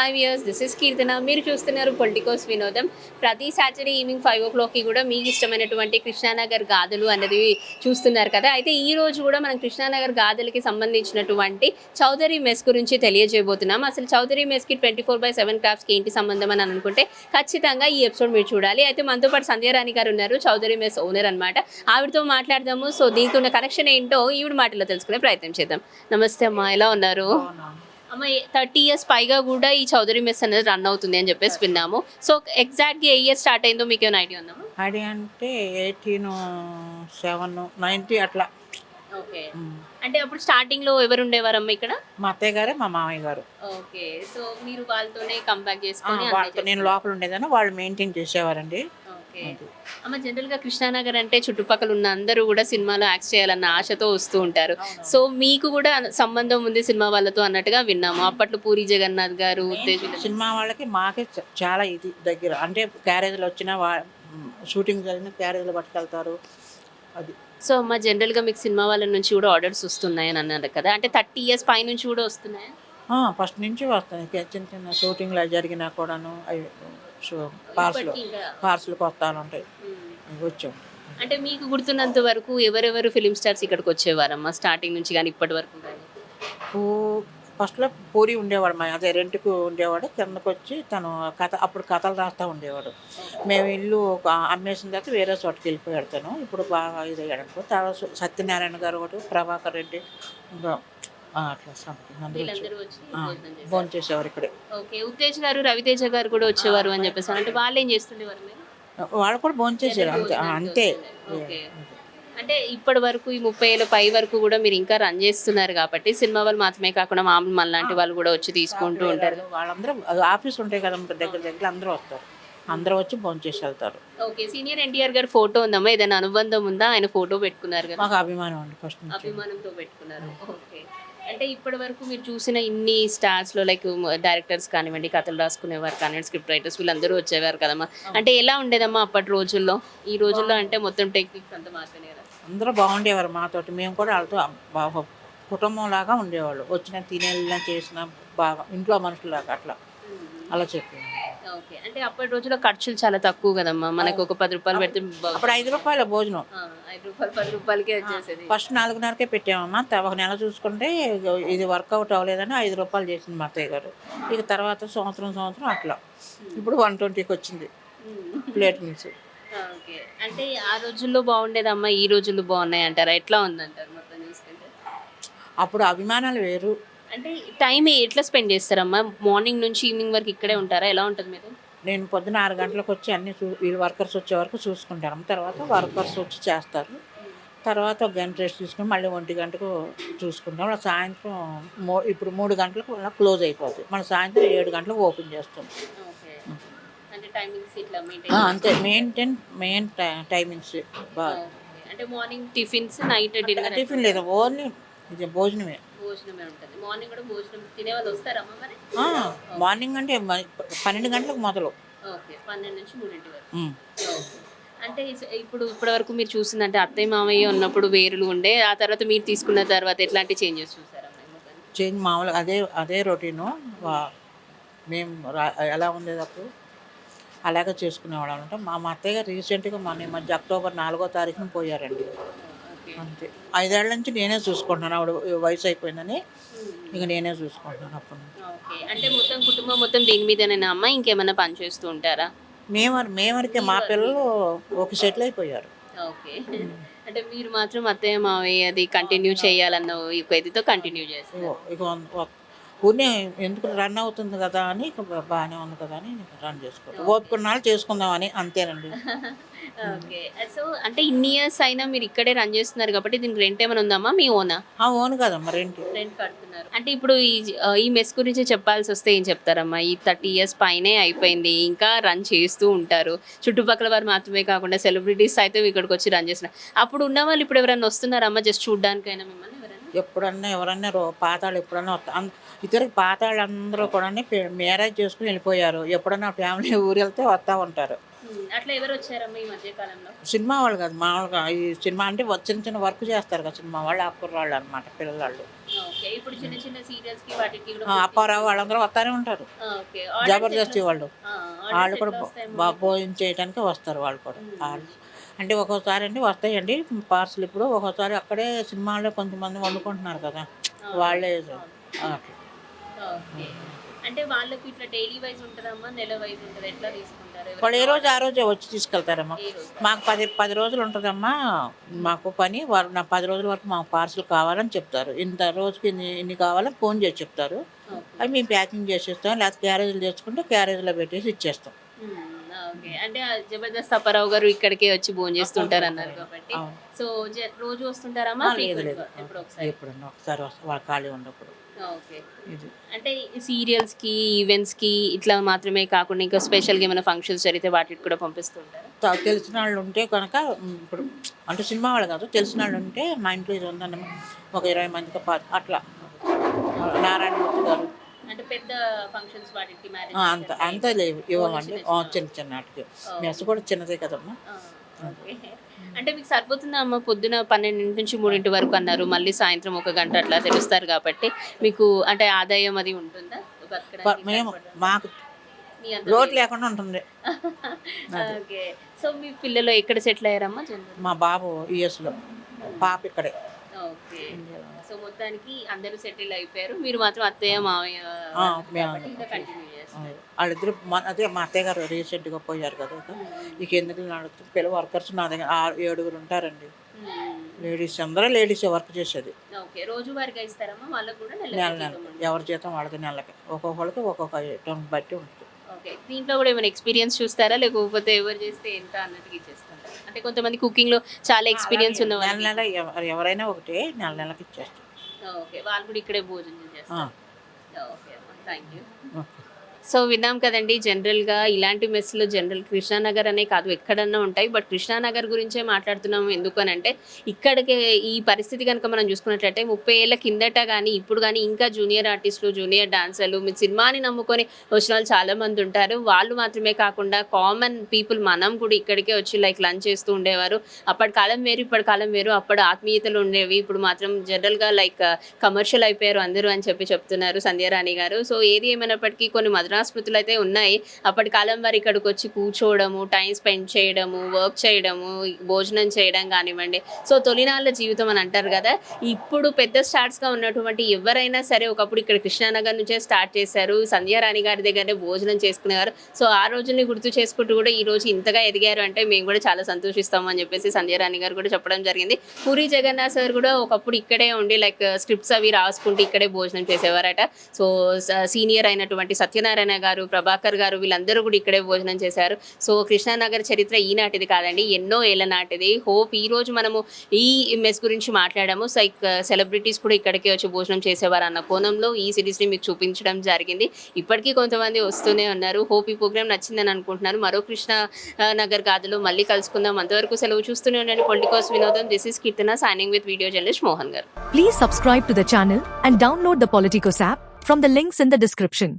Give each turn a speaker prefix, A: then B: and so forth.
A: Hi viewers, this is కీర్తన. మీరు చూస్తున్నారు Politicos వినోదం. ప్రతి సాటర్డే ఈవినింగ్ 5 o'clockకి కూడా మీకు ఇష్టమైనటువంటి కృష్ణానగర్ గాథలు అనేది చూస్తున్నారు కదా. అయితే ఈ రోజు కూడా మనం కృష్ణానగర్ గాథలకి సంబంధించినటువంటి చౌదరి మెస్ గురించి తెలియజేయబోతున్నాం. అసలు చౌదరి మెస్కి 24/7 క్రాఫ్ట్స్కి ఏంటి సంబంధం అని అనుకుంటే ఖచ్చితంగా ఈ ఎపిసోడ్ మీరు చూడాలి. అయితే మనతో పాటు సంధ్యారాణి గారు ఉన్నారు, చౌదరి మెస్ ఓనర్ అనమాట. ఆవిడతో మాట్లాడదాము. సో దీనికి ఉన్న కనెక్షన్ ఏంటో ఈవిడ మాటలో తెలుసుకునే ప్రయత్నం చేద్దాం. నమస్తే అమ్మా, ఎలా ఉన్నారు? అమ్మ 30 years పైగా కూడా ఈ చౌదరి మెస్ అనేది రన్ అవుతుంది అని చెప్పేసి విన్నాము. సో ఎగ్జాక్ట్గా ఏ ఇయర్ స్టార్ట్ అయిందో మీకు ఏమైనా ఐడియా ఉందమ్మా?
B: ఐడియా అంటే 1870 అట్లా.
A: ఓకే. అంటే అప్పుడు స్టార్టింగ్ లో ఎవరు ఉండేవారమ్మా ఇక్కడ?
B: మా అత్తయ్య గారే మా మామయ్య గారు.
A: ఓకే. సో మీరు వాళ్ళతోనే కంబ్యాక్ చేసుకొని
B: వాళ్ళతో నేను లోపల ఉండేదాన్ని, వాళ్ళు మెయింటైన్ చేసేవారండి.
A: ఓకే. అమ్మ జనరల్గా కృష్ణానగర్ అంటే చుట్టుపక్కల ఉన్న అందరూ కూడా సినిమాలో యాక్ట్ చేయాలన్న ఆశతో వస్తూ ఉంటారు. సో మీకు కూడా సంబంధం ఉంది సినిమా వాళ్ళతో అన్నట్టుగా విన్నాము. అప్పట్లో పూరి జగన్నాథ్ గారు
B: సినిమా వాళ్ళకి మాకే చాలా ఇది దగ్గర. అంటే క్యారేజ్లు వచ్చిన షూటింగ్ జరిగిన క్యారేజ్లు పట్టుకెళ్తారు. అది.
A: సో అమ్మ జనరల్గా మీకు సినిమా వాళ్ళ నుంచి కూడా ఆర్డర్స్ వస్తున్నాయని అన్నారు కదా, అంటే 30 years పై నుంచి కూడా వస్తున్నాయా?
B: ఫస్ట్ నుంచి వస్తాయి. చిన్న చిన్న షూటింగ్లు జరిగినా కూడాను అవి పార్సల్ కొత్తాలు ఉంటాయి, వచ్చాం.
A: అంటే మీకు గుర్తున్నంత వరకు ఎవరెవరు ఫిలిం స్టార్స్ ఇక్కడికి వచ్చేవారమ్మా స్టార్టింగ్ నుంచి కానీ ఇప్పటి వరకు కానీ?
B: ఫస్ట్లో పూరి ఉండేవాడు, మా అదే రెంట్కు ఉండేవాడు. కిందకు వచ్చి తను అప్పుడు కథలు రాస్తూ ఉండేవాడు. మేము ఇల్లు అమ్మేసిన తర్వాత వేరే చోటుకి వెళ్ళిపోయాడు తను. ఇప్పుడు బాగా ఇదయ్యాడు అనుకో. తర్వాత సత్యనారాయణ గారు ఒకటి, ప్రభాకర్ రెడ్డి, ఇంకా అట్లా సంథింగ్ అందరూ భోజనం చేసేవారు ఇక్కడే.
A: ఓకే. ఉత్తేజ్ గారు, రవితేజ గారు కూడా వచ్చేవారు అని చెప్పేసి. అంటే వాళ్ళు ఏం చేస్తుండేవారు?
B: వాళ్ళు కూడా భోజనం చేసేవారు అంతే అంతే.
A: అంటే ఇప్పటి వరకు ఈ 30 ఏళ్ళ పై వరకు కూడా మీరు ఇంకా రన్ చేస్తున్నారు కాబట్టి సినిమా వాళ్ళు మాత్రమే కాకుండా మామూలు మనలాంటి వాళ్ళు కూడా వచ్చి తీసుకుంటూ ఉంటారు.
B: వాళ్ళందరూ ఆఫీస్ ఉంటాయి కదా దగ్గర దగ్గర, అందరూ వస్తారు. అందరూ వచ్చి భోజనం చేసి వెళ్తారు.
A: ఓకే. సీనియర్ ఎన్టీఆర్ గారి ఫోటో ఉందమ్మా, ఏదైనా అనుబంధం ఉందా? ఆయన ఫోటో పెట్టుకున్నారు కదా?
B: మాకు అభిమానం అండి, ఫస్ట్
A: అభిమానంతో పెట్టుకున్నారు. ఓకే. అంటే ఇప్పటి వరకు మీరు చూసిన ఇన్ని స్టార్స్లో లైక్ డైరెక్టర్స్ కానివ్వండి, కథలు రాసుకునేవారు కానివ్వండి, స్క్రిప్ట్ రైటర్స్ వీళ్ళందరూ వచ్చేవారు కదమ్మా. అంటే ఎలా ఉండేదమ్మా అప్పటి రోజుల్లో? ఈ రోజుల్లో అంటే మొత్తం టెక్నిక్స్ అంతా మాత్రమే కదా.
B: అందరూ బాగుండేవారు మాతోటి. మేము కూడా వాళ్ళతో బాగా కుటుంబం లాగా ఉండేవాళ్ళు. వచ్చిన తినేళ్ళ చేసిన బాగా ఇంట్లో మనుషులాగా అట్లా అలా చెప్పాను.
A: ఓకే. అంటే అప్పటి రోజుల్లో ఖర్చులు చాలా తక్కువ కదమ్మా. మనకు ఒక 10 రూపాయలు పెడితే
B: అప్పుడు 5 రూపాయల భోజనం,
A: 5 రూపాయలు 10 రూపాయలకే వచ్చేసేది.
B: ఫస్ట్ 4:30కే పెట్టామమ్మా. ఒక నెల చూసుకుంటే ఇది వర్కౌట్ అవ్వలేదని 5 రూపాయలు చేసింది మా అత్తయ్య గారు. ఇక తర్వాత సంవత్సరం అట్లా. ఇప్పుడు 120కి వచ్చింది ప్లేట్ మీల్స్.
A: ఓకే. అంటే ఆ రోజుల్లో బాగుండేదమ్మా, ఈ రోజుల్లో బాగున్నాయి అంటారా? ఎట్లా ఉందంటారు మొత్తం చూసుకుంటే?
B: అప్పుడు అభిమానాలు వేరు.
A: అంటే టైం ఎట్లా స్పెండ్ చేస్తారమ్మా? మార్నింగ్ నుంచి ఈవినింగ్ వరకు ఇక్కడే ఉంటారా? ఎలా ఉంటుంది మీరు?
B: నేను పొద్దున 6 గంటలకు వచ్చి అన్ని వీళ్ళు వర్కర్స్ వచ్చే వరకు చూసుకుంటాను. తర్వాత వర్కర్స్ వచ్చి చేస్తారు. తర్వాత ఒక గంట రెస్ట్ తీసుకుని మళ్ళీ 1 గంటకు చూసుకుంటాం. మళ్ళీ సాయంత్రం ఇప్పుడు 3 గంటలకు మళ్ళీ క్లోజ్ అయిపోతుంది. మళ్ళీ సాయంత్రం 7 గంటలకు ఓపెన్ చేస్తాం. అంతే మెయిన్ టైమింగ్స్.
A: అంటే morning tiffins, night dinner?
B: Tiffin లేదు, ఓన్లీ ఇది భోజనమే
A: ఉంటుంది. మార్నింగ్ కూడా భోజనం తినే వాళ్ళు వస్తారమ్మా మరి?
B: మార్నింగ్ అంటే 12 గంటలకు మొదలు.
A: ఓకే. 12 నుంచి 3 వరకు. అంటే ఇప్పటి వరకు మీరు చూసిందంటే అత్తయ్య మామయ్య ఉన్నప్పుడు వేరులు ఉండే, ఆ తర్వాత మీరు తీసుకున్న తర్వాత ఎట్లాంటి చేంజెస్ చూసారమ్మా?
B: చేంజ్ మామూలుగా అదే రొటీను. మేము ఎలా ఉండేది అప్పుడు అలాగే చేసుకునేవాళ్ళం అనమాట. మా అత్తయ్య గారు రీసెంట్గా మధ్య అక్టోబర్ 4వ తారీఖున పోయారండి. అంతే. 5 ఏళ్ల నుంచి నేనే చూసుకుంటున్నాను. ఆవిడ వయసు అయిపోయిందని ఇక నేనే చూసుకుంటున్నాను అప్పుడు.
A: ఓకే. అంటే మొత్తం కుటుంబం మొత్తం దీని మీదనేనా అమ్మా? ఇంకేమైనా పని చేస్తూ ఉంటారా?
B: మేమరికే మా పిల్లలు ఒక సెటిల్ అయిపోయారు.
A: ఓకే. అంటే మీరు మాత్రం అత్తయ్య మావయ్య అది కంటిన్యూ చేయాలన్న ఒక ఇదితో కంటిన్యూ చేస్తారు.
B: ఇక ఊరినే ఎందుకు రన్ అవుతుంది కదా అని, బాగానే ఉంది కదా అని రన్ చేసుకోవాలి. ఓపుకున్నాళ్ళు చేసుకుందామని, అంతేనండి.
A: ఓకే. సో అంటే ఇన్ని ఇయర్స్ అయినా మీరు ఇక్కడే రన్ చేస్తున్నారు కాబట్టి దీనికి రెంట్ ఏమైనా ఉందమ్మా? మీ ఓనా?
B: ఓన్ కదమ్మా, రెంట్
A: కడుతున్నారు. అంటే ఇప్పుడు ఈ మెస్ గురించి చెప్పాల్సి వస్తే ఏం చెప్తారమ్మా? ఈ 30 years పైనే అయిపోయింది, ఇంకా రన్ చేస్తూ ఉంటారు. చుట్టుపక్కల వారు మాత్రమే కాకుండా సెలబ్రిటీస్ అయితే ఇక్కడికి వచ్చి రన్ చేస్తున్నారు. అప్పుడు ఉన్న వాళ్ళు ఇప్పుడు ఎవరైనా వస్తున్నారమ్మా జస్ట్ చూడడానికైనా మిమ్మల్ని ఎవరైనా?
B: ఎప్పుడన్నా ఎవరన్నా పాతాళ్ళు ఎప్పుడన్నా ఇద్దరికి పాతాళ్ళు అందరూ కూడా మ్యారేజ్ చేసుకుని వెళ్ళిపోయారు. ఎప్పుడన్నా ఫ్యామిలీ ఊరు వెళ్తే వస్తూ ఉంటారు.
A: అట్లా ఎవరు వచ్చారమ్మా ఈ మధ్య కాలంలో?
B: సినిమా వాళ్ళు కాదు, మామూలుగా ఈ సినిమా అంటే చిన్న చిన్న వర్క్ చేస్తారు కదా సినిమా వాళ్ళు, ఆ కుర్రాళ్ళు అనమాట, పిల్లలు.
A: ఓకే. ఇప్పుడు చిన్న చిన్న సీరియల్స్ కి వాటికి కూడా
B: అప్పారావు వాళ్ళందరూ వస్తానే ఉంటారు.
A: ఓకే.
B: జబర్దస్త్ వాళ్ళు వాళ్ళు కూడా
A: వస్తాయమ్మా?
B: భోజనం చేయడానికి వస్తారు వాళ్ళు కూడా. అంటే ఒక్కోసారి అండి వస్తాయండి పార్సల్. ఇప్పుడు ఒక్కోసారి అక్కడే సినిమాలో కొంతమంది వండుకుంటున్నారు కదా, వాళ్ళే అట్లా.
A: ఓకే. అంటే వాళ్ళకి ఇట్లా డైలీ వైజ్ ఉంటుందమ్మా, నెల వైజ్ ఉంటుంది, ఎట్లా తీసుకుంటారు?
B: వాళ్ళు ఏ రోజు ఆ రోజే వచ్చి తీసుకెళ్తారమ్మా. మాకు 10 రోజులు ఉంటుందమ్మా మాకు పని. వాళ్ళు నా 10 రోజుల వరకు మాకు పార్సల్ కావాలని చెప్తారు. ఇంత రోజుకి ఇన్ని కావాలని ఫోన్ చేసి చెప్తారు. అవి మేము ప్యాకింగ్ చేసేస్తాం, లేకపోతే క్యారేజీలు తెచ్చుకుంటే క్యారేజీలో పెట్టేసి ఇచ్చేస్తాం.
A: ఓకే. అంటే జబర్దస్త్ అప్పారావు గారు ఇక్కడికే వచ్చి భోజనం చేస్తుంటారు అన్నారు కాబట్టి, సో రోజు వస్తుంటారమ్మా?
B: లేదు లేదు, ఎప్పుడన్నా ఒకసారి వస్తాం వాళ్ళు ఖాళీ ఉన్నప్పుడు.
A: ఓకే. అంటే సీరియల్స్ కి, ఈవెంట్స్ కి ఇట్లా మాత్రమే కాకుండా ఇంకా స్పెషల్ గా ఏమైనా ఫంక్షన్స్ జరిగితే వాటికి కూడా పంపిస్తుంటారు?
B: తెలిసిన వాళ్ళు ఉంటే కనుక, ఇప్పుడు అంటే సినిమా వాళ్ళు కాదు, తెలిసిన వాళ్ళు ఉంటే మా ఇంట్లో ఇది ఉందన్నమా ఒక 20 మందితో అట్లా. నారాయణమూర్తి గారు
A: అంటే పెద్ద ఫంక్షన్స్ వాటికి
B: అంత లేవు, ఇవ్వమండి. చిన్న చిన్న వాటికి. మెస్ కూడా చిన్నదే కదమ్మా.
A: అంటే మీకు సరిపోతుందా అమ్మ? పొద్దున 12 నుంచి 3 వరకు అన్నారు, మళ్ళీ సాయంత్రం 1 గంట అట్లా తెలుస్తారు కాబట్టి మీకు అంటే ఆదాయం అది ఉంటుందా?
B: మేము మాకు లోటు లేకుండా ఉంటుంది.
A: ఓకే. సో మీ పిల్లలు ఎక్కడ సెటిల్ అయ్యారమ్మా?
B: మా బాబు యుఎస్లో, పాప ఇక్కడే.
A: ఓకే. సో మొత్తానికి అందరూ సెటిల్ అయిపోయారు, మీరు మాత్రం అత్తయ్య మావయ్య ఇంకా కంటిన్యూ చేస్తారు.
B: వాళ్ళిద్దరు అదే మా అత్తయ్య గారు రీసెంట్గా పోయారు కదా, ఇక ఎందుకు నడుస్తుంది. పిల్ల వర్కర్స్ నా దగ్గర 7 ఉంటారండి. లేడీస్ అందరూ లేడీసే వర్క్ చేసేది.
A: ఓకే. రోజువారీగా ఇస్తారమ్మా వాళ్ళకు కూడా?
B: నెల ఎవరి జీతం వాళ్ళకి నెలకి, ఒక్కొక్కరికి ఒక్కొక్క ఐటమ్ బట్టి ఉంటుంది.
A: ఓకే. దీంట్లో కూడా ఏమైనా ఎక్స్పీరియన్స్ చూస్తారా, లేకపోతే ఎవరు చేస్తే ఎంత అన్నట్టుగా ఇచ్చేస్తారా? అంటే కొంతమంది కుకింగ్ లో చాలా ఎక్స్పీరియన్స్ ఉన్న
B: నెల ఎవరైనా ఒకటే నెలకి ఇచ్చేస్తారు.
A: ఓకే. వాళ్ళు కూడా ఇక్కడే భోజనం చేస్తారు. ఓకే అమ్మా, థ్యాంక్ యూ. సో విన్నాం కదండి, జనరల్గా ఇలాంటి మెస్లు కృష్ణానగర్ అనే కాదు ఎక్కడన్నా ఉంటాయి, బట్ కృష్ణానగర్ గురించే మాట్లాడుతున్నాము. ఎందుకనంటే ఇక్కడికి ఈ పరిస్థితి కనుక మనం చూసుకున్నట్లయితే 30 ఏళ్ళ కిందట కానీ ఇప్పుడు కానీ ఇంకా జూనియర్ ఆర్టిస్టులు, జూనియర్ డాన్సర్లు, మీ సినిమాని నమ్ముకొని వచ్చిన వాళ్ళు చాలామంది ఉంటారు. వాళ్ళు మాత్రమే కాకుండా కామన్ పీపుల్ మనం కూడా ఇక్కడికే వచ్చి లైక్ లంచ్ చేస్తూ ఉండేవారు. అప్పటి కాలం వేరు, ఇప్పటి కాలం వేరు. అప్పుడు ఆత్మీయతలు ఉండేవి, ఇప్పుడు మాత్రం జనరల్గా లైక్ కమర్షియల్ అయిపోయారు అందరూ అని చెప్తున్నారు సంధ్యారాణి గారు. సో ఏది ఏమైనప్పటికీ కొన్ని మధురాస్మృతులు అయితే ఉన్నాయి. అప్పటి కాలం వారు ఇక్కడికి వచ్చి కూర్చోవడము, టైం స్పెండ్ చేయడము, వర్క్ చేయడము, భోజనం చేయడం కానివ్వండి. సో తొలినాళ్ళ జీవితం అని అంటారు కదా. ఇప్పుడు పెద్ద స్టార్ట్స్గా ఉన్నటువంటి ఎవరైనా సరే ఒకప్పుడు ఇక్కడ కృష్ణానగర్ నుంచే స్టార్ట్ చేశారు. సంధ్యారాణి గారి దగ్గరే భోజనం చేసుకునేవారు. సో ఆ రోజుని గుర్తు చేసుకుంటూ కూడా ఈ రోజు ఇంతగా ఎదిగారు అంటే మేము కూడా చాలా సంతోషిస్తాము అని చెప్పేసి సంధ్యారాణి గారు కూడా చెప్పడం జరిగింది. పూరి జగన్నాథ్ సార్ కూడా ఒకప్పుడు ఇక్కడే ఉండి లైక్ స్క్రిప్ట్స్ అవి రాసుకుంటూ ఇక్కడే భోజనం చేసేవారట. సో సీనియర్ అయినటువంటి సత్యనారాయణ గారు, ప్రభాకర్ గారు వీళ్ళందరూ కూడా ఇక్కడే భోజనం చేశారు. సో కృష్ణానగర్ చరిత్ర ఈనాటిది కాదండి, ఎన్నో ఏళ్ళ నాటిది. హోప్ ఈ రోజు మనము ఈ మెస్ గురించి మాట్లాడాము. సెలబ్రిటీస్ కూడా ఇక్కడికి వచ్చి భోజనం చేసేవారు అన్న కోణంలో ఈ సిరీస్ని మీకు చూపించడం జరిగింది. ఇప్పటికీ కొంతమంది వస్తూనే ఉన్నారు. హోప్ ఈ ప్రోగ్రామ్ నచ్చిందని అనుకుంటున్నాను. మరో కృష్ణానగర్ గాథలో మళ్ళీ కలుసుకుందాం. అంతవరకు సెలవు. చూస్తూనే ఉండండి పొలిటికోస్ వినోదం. This is Keerthana signing with video journalist Mohan గారు.
C: Please subscribe to the channel and download the Politicos app from the links in the description.